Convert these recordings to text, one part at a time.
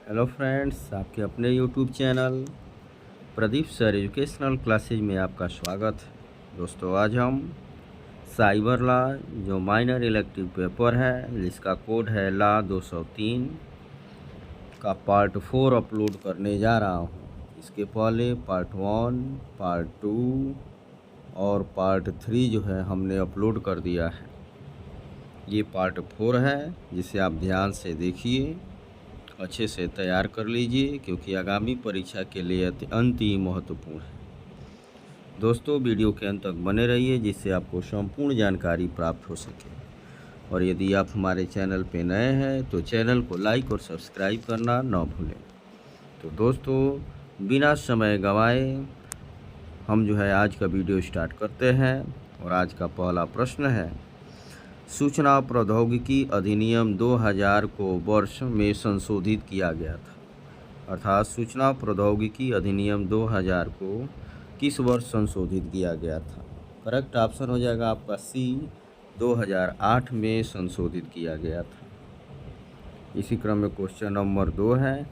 Hello friends, आपके अपने YouTube channel Pradeep sir educational classes में आपका स्वागत है। दोस्तों, आज हम साइबर लॉ जो माइनर इलेक्टिव पेपर है जिसका कोड है लॉ 203 का पार्ट 4 अपलोड करने जा रहा हूँ। इसके पहले पार्ट 1, पार्ट 2 और पार्ट 3 जो है हमने अपलोड कर दिया है। ये पार्ट 4 है जिसे आप ध्यान से देखिए, अच्छे से तैयार कर लीजिए क्योंकि आगामी परीक्षा के लिए अत्यंत ही महत्वपूर्ण है। दोस्तों, वीडियो के अंत तक बने रहिए जिससे आपको संपूर्ण जानकारी प्राप्त हो सके। और यदि आप हमारे चैनल पे नए हैं तो चैनल को लाइक और सब्सक्राइब करना ना भूलें। तो दोस्तों, बिना समय गंवाए हम जो है आज का वीडियो स्टार्ट करते हैं। और आज का पहला प्रश्न है, सूचना प्रौद्योगिकी अधिनियम 2000 को वर्ष में संशोधित किया गया था। अर्थात सूचना प्रौद्योगिकी अधिनियम 2000 को किस वर्ष संशोधित किया गया था? करेक्ट ऑप्शन हो जाएगा आपका सी, 2008 में संशोधित किया गया था। इसी क्रम में क्वेश्चन नंबर 2 है,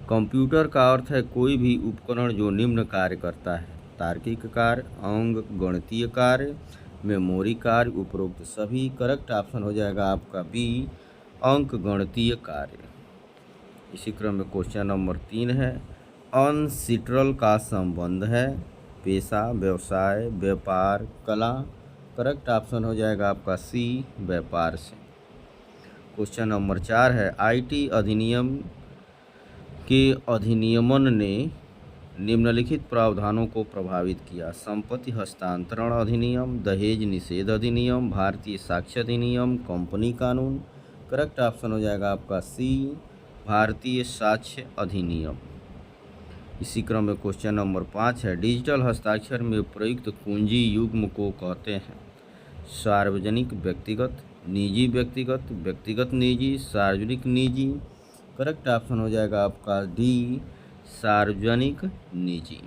कंप्यूटर का अर्थ है कोई भी उपकरण जो निम्न कार्य करता है: तार्किक कार्य, अंग गणितीय कार्य, मेमोरी कार्य, उपरोक्त सभी। करेक्ट ऑप्शन हो जाएगा आपका बी, अंक गणितीय कार्य। इसी क्रम में क्वेश्चन नंबर 3 है, अनसिट्रल का संबंध है: पेशा, व्यवसाय, व्यापार, कला। करेक्ट ऑप्शन हो जाएगा आपका सी, व्यापार से। क्वेश्चन नंबर 4 है, आईटी अधिनियम के अधिनियमन ने निम्नलिखित प्रावधानों को प्रभावित किया: संपत्ति हस्तांतरण अधिनियम, दहेज निषेध अधिनियम, भारतीय साक्ष्य अधिनियम, कंपनी कानून। करेक्ट ऑप्शन हो जाएगा आपका सी, भारतीय साक्ष्य अधिनियम। इसी क्रम में क्वेश्चन नंबर 5 है, डिजिटल हस्ताक्षर में प्रयुक्त कुंजी युग्म को कहते हैं: सार्वजनिक व्यक्तिगत, निजी व्यक्तिगत, व्यक्तिगत निजी, सार्वजनिक निजी। करेक्ट ऑप्शन हो जाएगा आपका डी, सार्वजनिक निजी।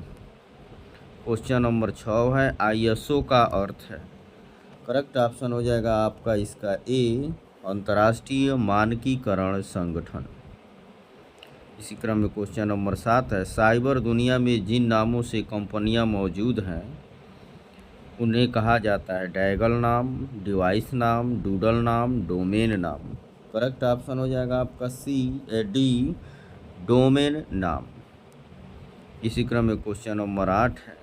क्वेश्चन नंबर 6 है, आईएसओ का अर्थ है: करेक्ट ऑप्शन हो जाएगा आपका इसका ए, अंतर्राष्ट्रीय मानकीकरण संगठन। इसी क्रम में क्वेश्चन नंबर 7 है, साइबर दुनिया में जिन नामों से कंपनियां मौजूद हैं उन्हें कहा जाता है: डैगल नाम, डिवाइस नाम, डूडल नाम, डोमेन नाम। करेक्ट ऑप्शन हो जाएगा आपका सी, डी, डोमेन नाम। इसी क्रम में क्वेश्चन नंबर 8 है,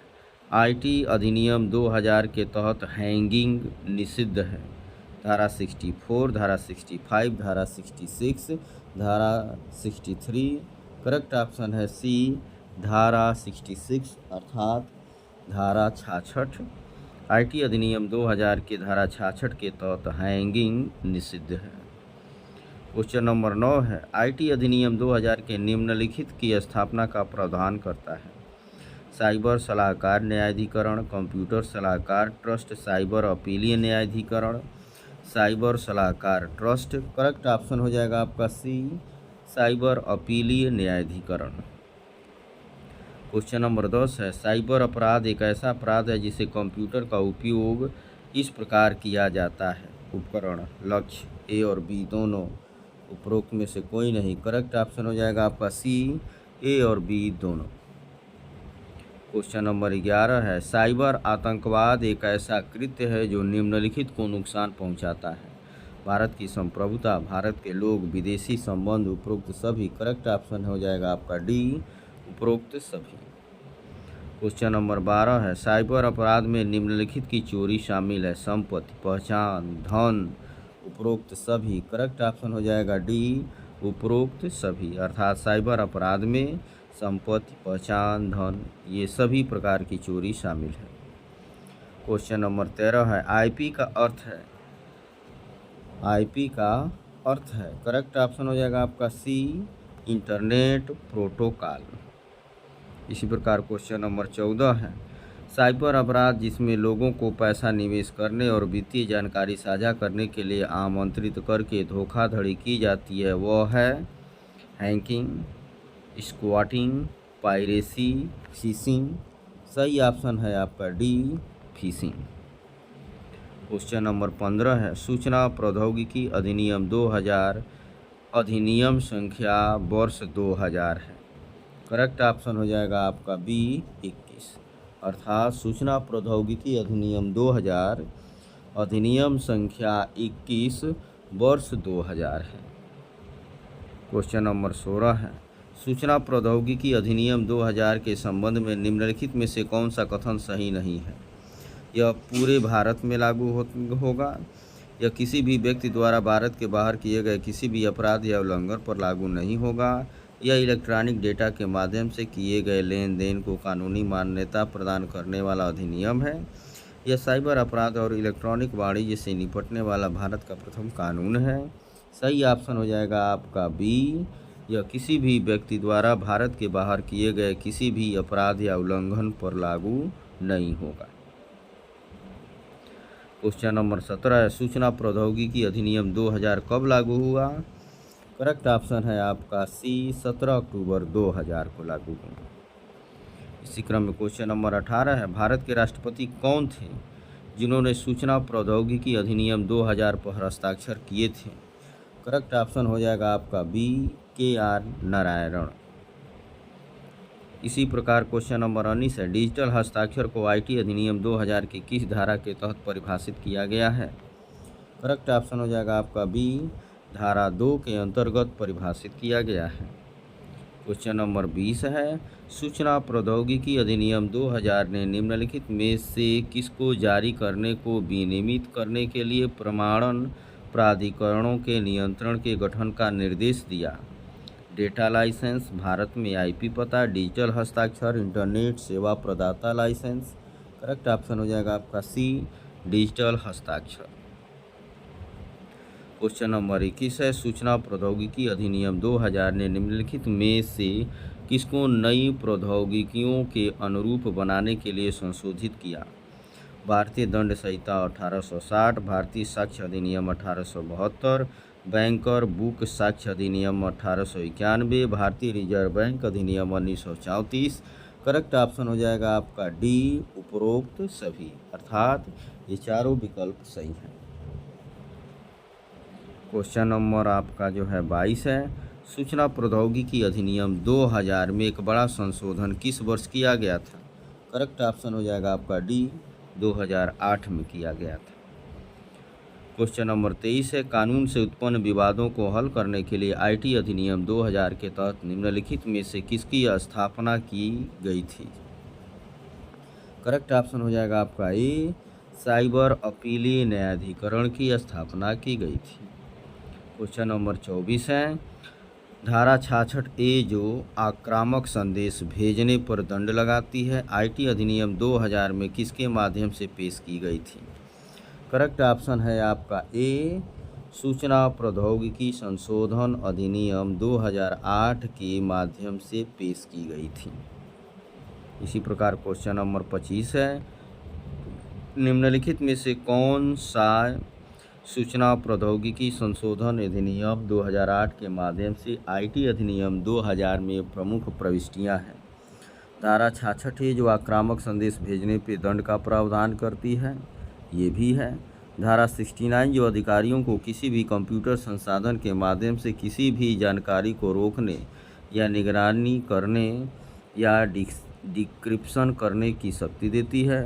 आईटी अधिनियम 2000 के तहत हैंगिंग निषिद्ध है: धारा 64, धारा 65, धारा 66, धारा 63। करेक्ट ऑप्शन है सी, धारा 66 अर्थात धारा 66। आईटी अधिनियम 2000 के धारा 66 के तहत हैंगिंग निषिद्ध है। क्वेश्चन नंबर 9 है, आईटी अधिनियम 2000 के निम्नलिखित की स्थापना का प्रावधान करता है: साइबर सलाहकार न्यायाधिकरण, कंप्यूटर सलाहकार ट्रस्ट, साइबर अपीलीय न्यायाधिकरण, साइबर सलाहकार ट्रस्ट। करेक्ट ऑप्शन हो जाएगा आपका सी, साइबर अपीलीय न्यायाधिकरण। क्वेश्चन नंबर 10 है, साइबर अपराध एक ऐसा अपराध है जिसे कंप्यूटर का उपयोग इस प्रकार किया जाता है: उपकरण, लक्ष्य, ए और बी दोनों, उपरोक्त में से कोई नहीं। करेक्ट ऑप्शन हो जाएगा आपका सी, ए और बी दोनों। क्वेश्चन नंबर 11 है, साइबर आतंकवाद एक ऐसा कृत्य है जो निम्नलिखित को नुकसान पहुंचाता है: भारत की संप्रभुता, भारत के लोग, विदेशी संबंध, उपरोक्त सभी। करेक्ट ऑप्शन हो जाएगा आपका डी, उपरोक्त सभी। क्वेश्चन नंबर 12 है, साइबर अपराध में निम्नलिखित की चोरी शामिल है: संपत्ति, पहचान, धन, उपरोक्त सभी। करेक्ट ऑप्शन हो जाएगा डी, उपरोक्त सभी। अर्थात साइबर अपराध में संपत्ति, पहचान, धन, ये सभी प्रकार की चोरी शामिल है। क्वेश्चन नंबर 13 है, आईपी का अर्थ है, आईपी का अर्थ है, करेक्ट ऑप्शन हो जाएगा आपका सी, इंटरनेट प्रोटोकॉल। इसी प्रकार क्वेश्चन नंबर 14 है, साइबर अपराध जिसमें लोगों को पैसा निवेश करने और वित्तीय जानकारी साझा करने के लिए आमंत्रित करके धोखाधड़ी की जाती है वह है हैकिंग, स्क्वाटिंग, पायरेसी, फिशिंग। सही ऑप्शन है आपका डी, फिशिंग। क्वेश्चन नंबर 15 है, सूचना प्रौद्योगिकी अधिनियम 2000 अधिनियम संख्या वर्ष 2000 है। करेक्ट ऑप्शन हो जाएगा आपका बी 21, अर्थात सूचना प्रौद्योगिकी अधिनियम 2000 अधिनियम संख्या 21 वर्ष 2000 है। क्वेश्चन नंबर 16 है, सूचना प्रौद्योगिकी अधिनियम 2000 के संबंध में निम्नलिखित में से कौन सा कथन सही नहीं है? यह पूरे भारत में लागू होगा, यह किसी भी व्यक्ति द्वारा भारत के बाहर किए गए किसी भी अपराध या उल्लंघन पर लागू नहीं होगा, यह इलेक्ट्रॉनिक डेटा के माध्यम से किए गए लेन देन को कानूनी मान्यता प्रदान करने वाला अधिनियम है, यह साइबर अपराध और इलेक्ट्रॉनिक वाणिज्य से निपटने वाला भारत का प्रथम कानून है। सही ऑप्शन हो जाएगा आपका बी, यह किसी भी व्यक्ति द्वारा भारत के बाहर किए गए किसी भी अपराध या उल्लंघन पर लागू नहीं होगा। क्वेश्चन नंबर 17 है, सूचना प्रौद्योगिकी अधिनियम 2000 कब लागू हुआ? करेक्ट ऑप्शन है आपका सी, 17 अक्टूबर 2000 को लागू हुआ। इसी क्रम में क्वेश्चन नंबर 18 है, भारत के राष्ट्रपति कौन थे जिन्होंने सूचना प्रौद्योगिकी अधिनियम 2000 पर हस्ताक्षर किए थे? करेक्ट ऑप्शन हो जाएगा आपका बी, KR नारायण। इसी प्रकार क्वेश्चन नंबर 19 है, डिजिटल हस्ताक्षर को IT अधिनियम 2000 की किस धारा के तहत परिभाषित किया गया है? करेक्ट ऑप्शन हो जाएगा आपका बी, धारा 2 के अंतर्गत परिभाषित किया गया है। क्वेश्चन नंबर 20 है, सूचना प्रौद्योगिकी अधिनियम 2000 ने निम्नलिखित में से किसको जारी करने को विनियमित करने के लिए प्रमाणन प्राधिकरणों के नियंत्रण के गठन का निर्देश दिया? डेटा लाइसेंस, भारत में IP पता, डिजिटल हस्ताक्षर, इंटरनेट सेवा प्रदाता लाइसेंस। करेक्ट ऑप्शन हो जाएगा आपका सी, डिजिटल हस्ताक्षर। क्वेश्चन नंबर 21 है, सूचना प्रौद्योगिकी अधिनियम 2000 ने निम्नलिखित में से किसको नई प्रौद्योगिकियों के अनुरूप बनाने के लिए संशोधित किया? भारतीय दंड संहिता 1860, भारतीय साक्ष्य अधिनियम 1872, बैंकर बुक साक्ष्य अधिनियम 1891, भारतीय रिजर्व बैंक अधिनियम 1934। करेक्ट ऑप्शन हो जाएगा आपका डी, उपरोक्त सभी, अर्थात ये चारों विकल्प सही हैं। क्वेश्चन नंबर आपका जो है 22 है, सूचना प्रौद्योगिकी अधिनियम 2000 में एक बड़ा संशोधन किस वर्ष किया गया था? करेक्ट ऑप्शन हो जाएगा आपका डी, 2008 में किया गया था। क्वेश्चन नंबर 23 है, कानून से उत्पन्न विवादों को हल करने के लिए IT अधिनियम 2000 के तहत निम्नलिखित में से किसकी स्थापना की गई थी? करेक्ट ऑप्शन हो जाएगा आपका ए, साइबर अपीली न्यायाधिकरण की स्थापना की गई थी। क्वेश्चन नंबर 24 है, धारा 66A जो आक्रामक संदेश भेजने पर दंड लगाती है, IT अधिनियम 2000 में किसके माध्यम से पेश की गई थी? करेक्ट ऑप्शन है आपका ए, सूचना प्रौद्योगिकी संशोधन अधिनियम 2008 के माध्यम से पेश की गई थी। इसी प्रकार क्वेश्चन नंबर 25 है, निम्नलिखित में से कौन सा सूचना प्रौद्योगिकी संशोधन अधिनियम 2008 के माध्यम से IT अधिनियम 2000 में प्रमुख प्रविष्टियां हैं? धारा 66 जो आक्रामक संदेश भेजने पर दंड का प्रावधान करती है, ये भी है। धारा 69 जो अधिकारियों को किसी भी कंप्यूटर संसाधन के माध्यम से किसी भी जानकारी को रोकने या निगरानी करने या डिक्रिप्शन करने की शक्ति देती है।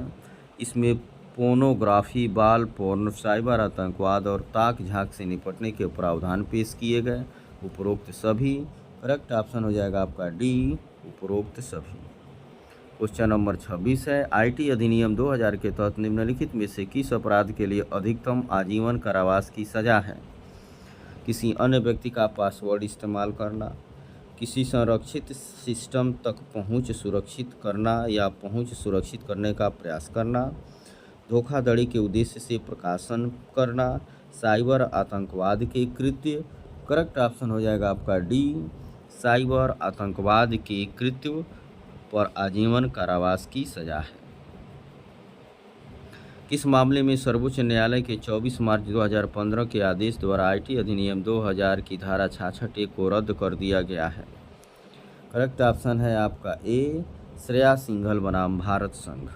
इसमें पोर्नोग्राफी, बाल पोर्न, साइबर आतंकवाद और ताक झांक से निपटने के प्रावधान पेश किए गए। उपरोक्त सभी। करेक्ट ऑप्शन हो जाएगा आपका डी, उपरोक्त सभी। क्वेश्चन नंबर 26 है, IT अधिनियम 2000 के तहत निम्नलिखित में से किस अपराध के लिए अधिकतम आजीवन कारावास की सज़ा है? किसी अन्य व्यक्ति का पासवर्ड इस्तेमाल करना, किसी संरक्षित सिस्टम तक पहुंच सुरक्षित करना या पहुंच सुरक्षित करने का प्रयास करना, धोखाधड़ी के उद्देश्य से प्रकाशन करना, साइबर आतंकवाद के कृत्य। करेक्ट ऑप्शन हो जाएगा आपका डी, साइबर आतंकवाद के कृत्य पर आजीवन कारावास की सजा है। किस मामले में सर्वोच्च न्यायालय के 24 मार्च 2015 के आदेश द्वारा IT अधिनियम 2000 की धारा 66A को रद्द कर दिया गया है? करेक्ट ऑप्शन है आपका ए, श्रेया सिंघल बनाम भारत संघ।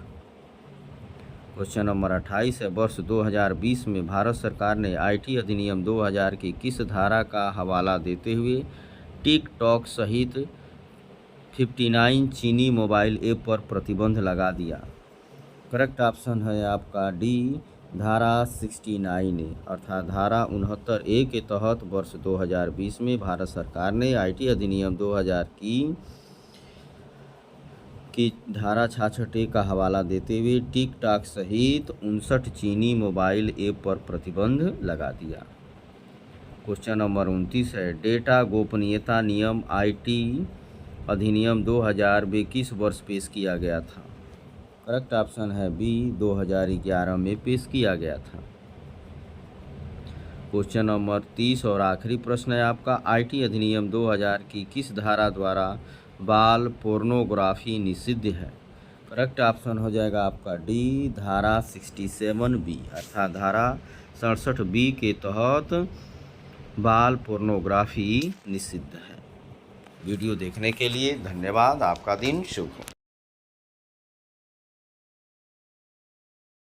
क्वेश्चन नंबर 28 है, वर्ष 2020 में भारत सरकार ने आईटी अधिनियम 2000 की किस धारा का हवाला देते हुए टिकटॉक सहित 59 चीनी मोबाइल ऐप पर प्रतिबंध लगा दिया? करेक्ट ऑप्शन है आपका डी, धारा 69 अर्थात धारा 69A के तहत वर्ष 2020 में भारत सरकार ने आईटी अधिनियम 2000 की धारा 66A का हवाला देते हुए टिकटॉक सहित 59 चीनी मोबाइल ऐप पर प्रतिबंध लगा दिया। क्वेश्चन नंबर 29 है, डेटा गोपनीयता नियम आईटी अधिनियम 2000 में किस वर्ष पेश किया गया था? करेक्ट ऑप्शन है बी, 2011 में पेश किया गया था। क्वेश्चन नंबर 30 और आखिरी प्रश्न है आपका, आईटी अधिनियम 2000 की किस धारा द्वारा बाल पोर्नोग्राफी निषिद्ध है? करेक्ट ऑप्शन हो जाएगा आपका डी, धारा 67B अर्थात धारा 67B के तहत बाल पोर्नोग्राफी निषिद्ध है। वीडियो देखने के लिए धन्यवाद। आपका दिन शुभ हो।